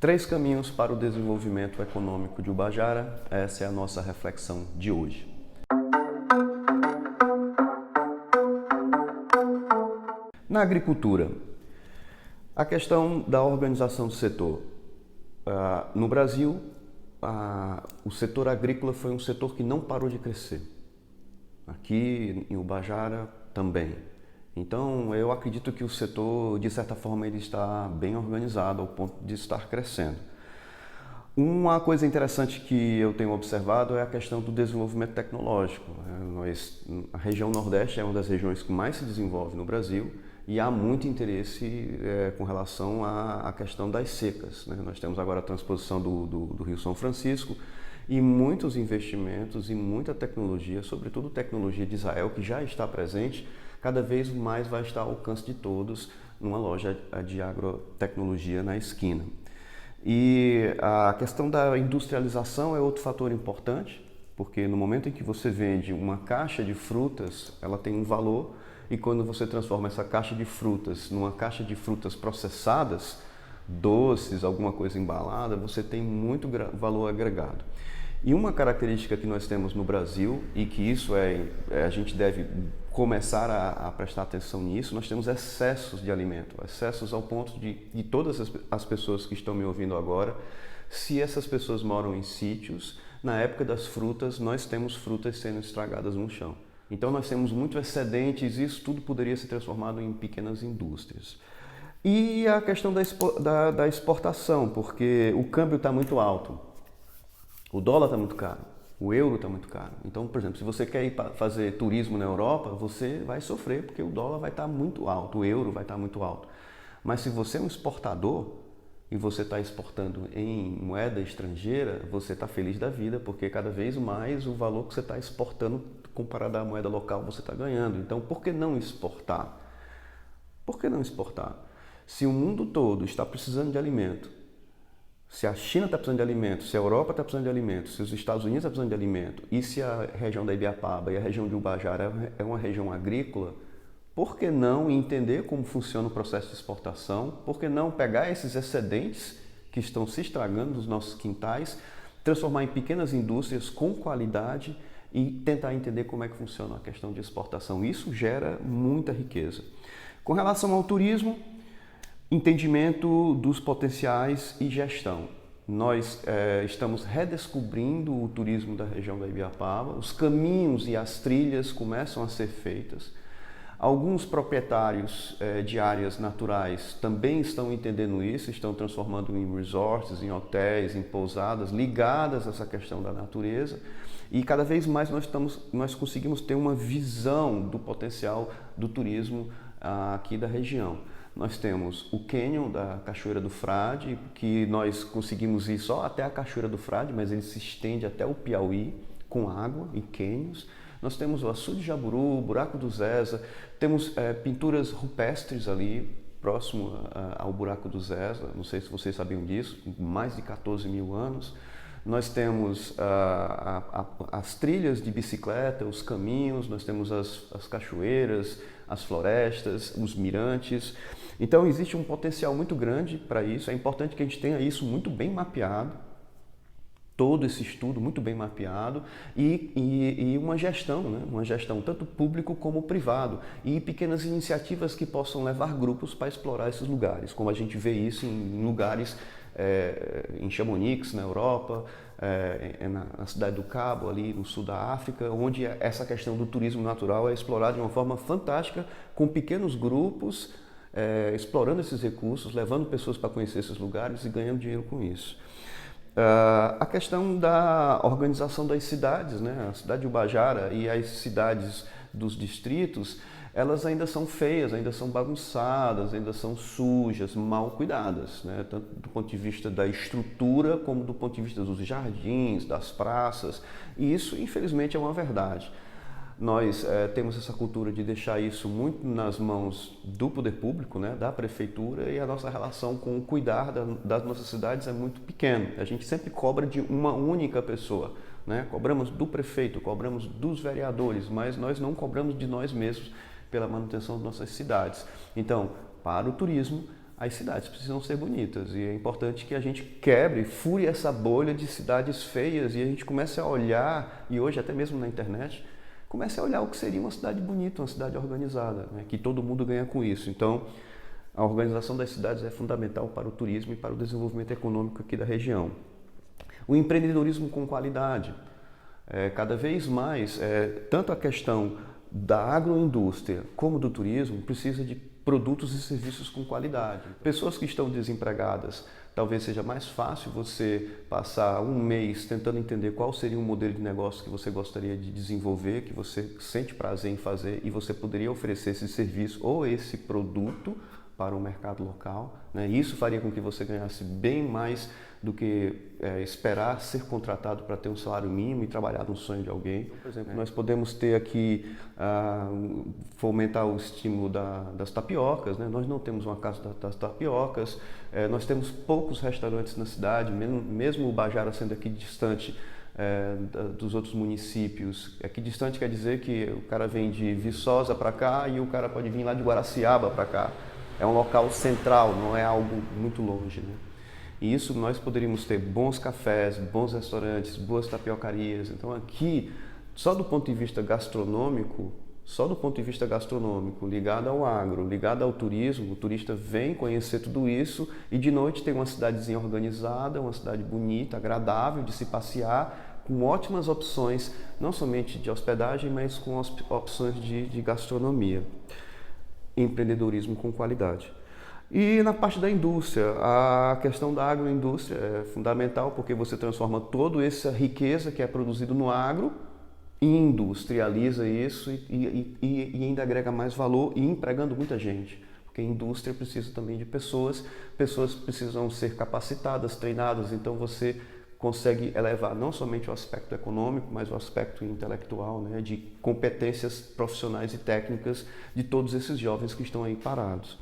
Três caminhos para o desenvolvimento econômico de Ubajara, essa é a nossa reflexão de hoje. Na agricultura, a questão da organização do setor. No Brasil, o setor agrícola foi um setor que não parou de crescer. Aqui em Ubajara também. Então, eu acredito que o setor, de certa forma, ele está bem organizado ao ponto de estar crescendo. Uma coisa interessante que eu tenho observado é a questão do desenvolvimento tecnológico. A região Nordeste é uma das regiões que mais se desenvolve no Brasil e há muito interesse com relação à questão das secas. Nós temos agora a transposição do Rio São Francisco e muitos investimentos e muita tecnologia, sobretudo tecnologia de Israel, que já está presente, cada vez mais vai estar ao alcance de todos numa loja de agrotecnologia na esquina. E a questão da industrialização é outro fator importante, porque no momento em que você vende uma caixa de frutas, ela tem um valor, e quando você transforma essa caixa de frutas numa caixa de frutas processadas, doces, alguma coisa embalada, você tem muito valor agregado. E uma característica que nós temos no Brasil, e que isso a gente deve começar a prestar atenção nisso, nós temos excessos de alimento, excessos ao ponto de todas as pessoas que estão me ouvindo agora, se essas pessoas moram em sítios, na época das frutas, nós temos frutas sendo estragadas no chão. Então nós temos muito excedentes e isso tudo poderia ser transformado em pequenas indústrias. E a questão da exportação, porque o câmbio está muito alto. O dólar está muito caro, o euro está muito caro. Então, por exemplo, se você quer ir fazer turismo na Europa, você vai sofrer porque o dólar vai estar muito alto, o euro vai estar muito alto. Mas se você é um exportador e você está exportando em moeda estrangeira, você está feliz da vida porque cada vez mais o valor que você está exportando comparado à moeda local você está ganhando. Então, por que não exportar? Por que não exportar? Se o mundo todo está precisando de alimento, se a China está precisando de alimento, se a Europa está precisando de alimento, se os Estados Unidos estão precisando de alimento e se a região da Ibiapaba e a região de Ubajara é uma região agrícola, por que não entender como funciona o processo de exportação? Por que não pegar esses excedentes que estão se estragando nos nossos quintais, transformar em pequenas indústrias com qualidade e tentar entender como é que funciona a questão de exportação? Isso gera muita riqueza. Com relação ao turismo, entendimento dos potenciais e gestão. Nós estamos redescobrindo o turismo da região da Ibiapaba, os caminhos e as trilhas começam a ser feitas. Alguns proprietários de áreas naturais também estão entendendo isso, estão transformando em resorts, em hotéis, em pousadas ligadas a essa questão da natureza. E cada vez mais nós conseguimos ter uma visão do potencial do turismo aqui da região. Nós temos o cânion da Cachoeira do Frade, que nós conseguimos ir só até a Cachoeira do Frade, mas ele se estende até o Piauí, com água e cânions. Nós temos o Açude de Jaburu, o Buraco do Zeza, temos pinturas rupestres ali, próximo ao Buraco do Zeza, não sei se vocês sabiam disso, mais de 14 mil anos. Nós temos as trilhas de bicicleta, os caminhos, nós temos as cachoeiras, as florestas, os mirantes. Então existe um potencial muito grande para isso, é importante que a gente tenha isso muito bem mapeado, todo esse estudo muito bem mapeado e uma gestão, uma gestão tanto público como privado e pequenas iniciativas que possam levar grupos para explorar esses lugares, como a gente vê isso em lugares em Chamonix, na Europa, na Cidade do Cabo, ali no sul da África, onde essa questão do turismo natural é explorada de uma forma fantástica, com pequenos grupos, explorando esses recursos, levando pessoas para conhecer esses lugares e ganhando dinheiro com isso. A questão da organização das cidades, a cidade de Ubajara e as cidades dos distritos, elas ainda são feias, ainda são bagunçadas, ainda são sujas, mal cuidadas, tanto do ponto de vista da estrutura como do ponto de vista dos jardins, das praças, e isso infelizmente é uma verdade. Nós temos essa cultura de deixar isso muito nas mãos do poder público, da prefeitura, e a nossa relação com o cuidar das nossas cidades é muito pequena. A gente sempre cobra de uma única pessoa, Cobramos do prefeito, cobramos dos vereadores, mas nós não cobramos de nós mesmos pela manutenção de nossas cidades. Então, para o turismo, as cidades precisam ser bonitas e é importante que a gente quebre, fure essa bolha de cidades feias e a gente comece a olhar, e hoje até mesmo na internet, comece a olhar o que seria uma cidade bonita, uma cidade organizada, né? Que todo mundo ganha com isso. Então, a organização das cidades é fundamental para o turismo e para o desenvolvimento econômico aqui da região. O empreendedorismo com qualidade. Cada vez mais, tanto a questão da agroindústria como do turismo precisa de produtos e serviços com qualidade. Pessoas que estão desempregadas, talvez seja mais fácil você passar um mês tentando entender qual seria um modelo de negócio que você gostaria de desenvolver, que você sente prazer em fazer e você poderia oferecer esse serviço ou esse produto para o mercado local, né? Isso faria com que você ganhasse bem mais do que esperar ser contratado para ter um salário mínimo e trabalhar no sonho de alguém. Por exemplo, nós podemos ter aqui, fomentar o estímulo das tapiocas, né? Nós não temos uma casa das tapiocas, nós temos poucos restaurantes na cidade, mesmo o Bajara sendo aqui distante dos outros municípios. Aqui distante quer dizer que o cara vem de Viçosa para cá e o cara pode vir lá de Guaraciaba para cá. É um local central, não é algo muito longe, né? E isso nós poderíamos ter bons cafés, bons restaurantes, boas tapiocarias. Então aqui, só do ponto de vista gastronômico, ligado ao agro, ligado ao turismo, o turista vem conhecer tudo isso e de noite tem uma cidadezinha organizada, uma cidade bonita, agradável de se passear, com ótimas opções, não somente de hospedagem, mas com opções de gastronomia. Empreendedorismo com qualidade. E na parte da indústria, a questão da agroindústria é fundamental porque você transforma toda essa riqueza que é produzida no agro e industrializa isso e ainda agrega mais valor e empregando muita gente. Porque a indústria precisa também de pessoas precisam ser capacitadas, treinadas, então você consegue elevar não somente o aspecto econômico, mas o aspecto intelectual, né, de competências profissionais e técnicas de todos esses jovens que estão aí parados.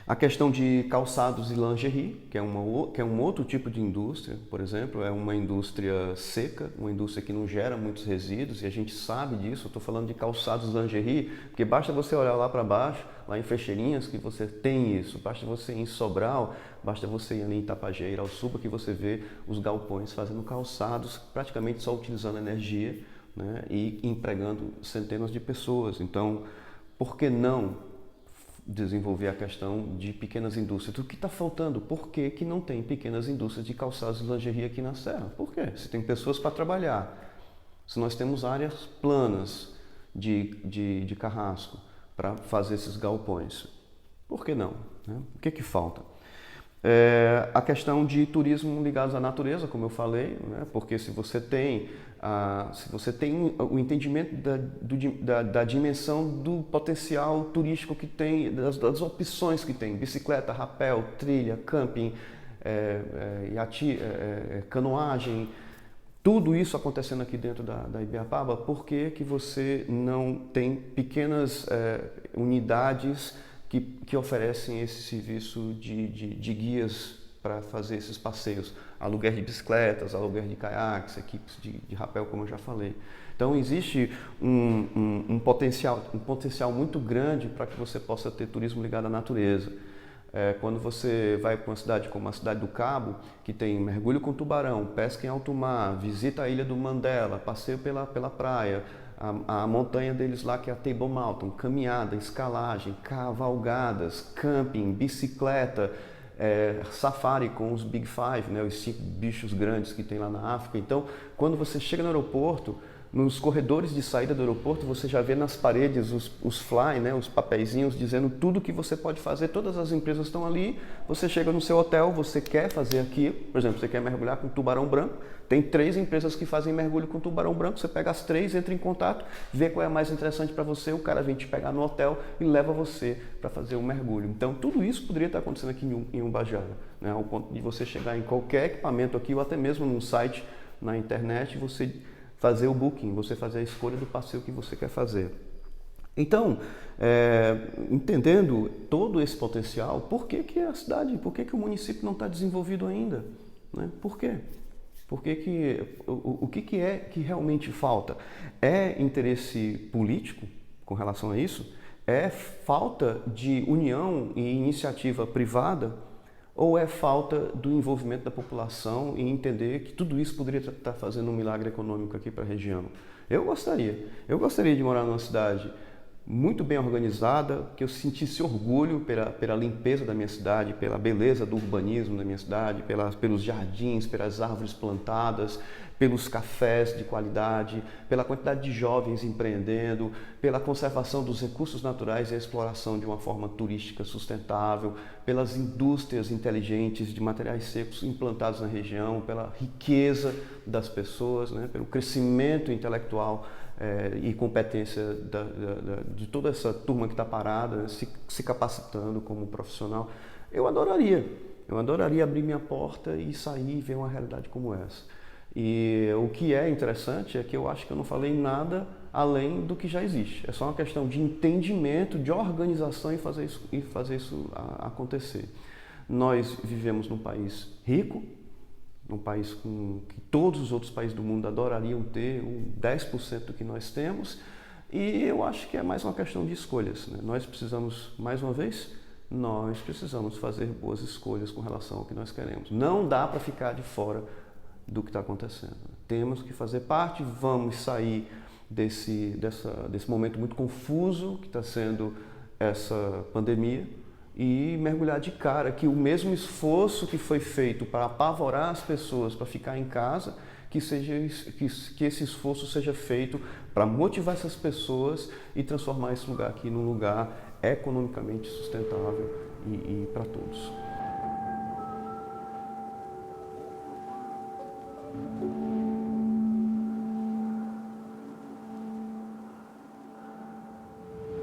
A questão de calçados e lingerie, que é um outro tipo de indústria, por exemplo, é uma indústria seca, uma indústria que não gera muitos resíduos, e a gente sabe disso. Eu estou falando de calçados e lingerie, porque basta você olhar lá para baixo, lá em Fecheirinhas, que você tem isso, basta você ir em Sobral, basta você ir ali em Itapajeira, ao Suba, que você vê os galpões fazendo calçados, praticamente só utilizando energia, né, e empregando centenas de pessoas. Então, por que não desenvolver a questão de pequenas indústrias? O que está faltando? Por que não tem pequenas indústrias de calçados e lingerie aqui na Serra? Por quê? Se tem pessoas para trabalhar, se nós temos áreas planas de carrasco para fazer esses galpões, por que não? Né? O que falta? A questão de turismo ligado à natureza, como eu falei, né? Porque se você tem o entendimento da dimensão do potencial turístico que tem, das opções que tem, bicicleta, rapel, trilha, camping, canoagem, tudo isso acontecendo aqui dentro da Ibiapaba, por que você não tem pequenas unidades que oferecem esse serviço de guias para fazer esses passeios? Aluguer de bicicletas, aluguer de caiaques, equipes de rapel, como eu já falei. Então existe um potencial muito grande para que você possa ter turismo ligado à natureza. Quando você vai para uma cidade como a Cidade do Cabo, que tem mergulho com tubarão, pesca em alto mar, visita a Ilha do Mandela, passeio pela praia, a montanha deles lá que é a Table Mountain, caminhada, escalagem, cavalgadas, camping, bicicleta, safari com os Big Five, né, os 5 bichos grandes que tem lá na África. Então, quando você chega no aeroporto, nos corredores de saída do aeroporto, você já vê nas paredes os fly, né, os papeizinhos dizendo tudo que você pode fazer, todas as empresas estão ali. Você chega no seu hotel, você quer fazer aquilo, por exemplo, você quer mergulhar com tubarão branco, tem 3 empresas que fazem mergulho com tubarão branco, você pega as 3, entra em contato, vê qual é a mais interessante para você, o cara vem te pegar no hotel e leva você para fazer o mergulho. Então, tudo isso poderia estar acontecendo aqui em Umbajara, né, ao ponto de você chegar em qualquer equipamento aqui, ou até mesmo num site na internet, você fazer o booking, você fazer a escolha do passeio que você quer fazer. Então, entendendo todo esse potencial, por que a cidade, por que o município não está desenvolvido ainda? Né? Por quê? O que é que realmente falta? É interesse político com relação a isso? É falta de união e iniciativa privada ou é falta do envolvimento da população e entender que tudo isso poderia estar fazendo um milagre econômico aqui para a região? Eu gostaria de morar numa cidade muito bem organizada, que eu sentisse orgulho pela limpeza da minha cidade, pela beleza do urbanismo da minha cidade, pelos jardins, pelas árvores plantadas, pelos cafés de qualidade, pela quantidade de jovens empreendendo, pela conservação dos recursos naturais e a exploração de uma forma turística sustentável, pelas indústrias inteligentes de materiais secos implantados na região, pela riqueza das pessoas, né, pelo crescimento intelectual e competência de toda essa turma que está parada, né, se capacitando como profissional. Eu adoraria abrir minha porta e sair e ver uma realidade como essa. E o que é interessante é que eu acho que eu não falei nada além do que já existe. É só uma questão de entendimento, de organização e fazer isso acontecer. Nós vivemos num país rico, num país que todos os outros países do mundo adorariam ter, 10% do que nós temos, e eu acho que é mais uma questão de escolhas, né? Nós precisamos, mais uma vez, nós precisamos fazer boas escolhas com relação ao que nós queremos. Não dá para ficar de fora do que está acontecendo. Temos que fazer parte, vamos sair desse momento muito confuso que está sendo essa pandemia e mergulhar de cara que o mesmo esforço que foi feito para apavorar as pessoas para ficar em casa, que esse esforço seja feito para motivar essas pessoas e transformar esse lugar aqui num lugar economicamente sustentável e para todos.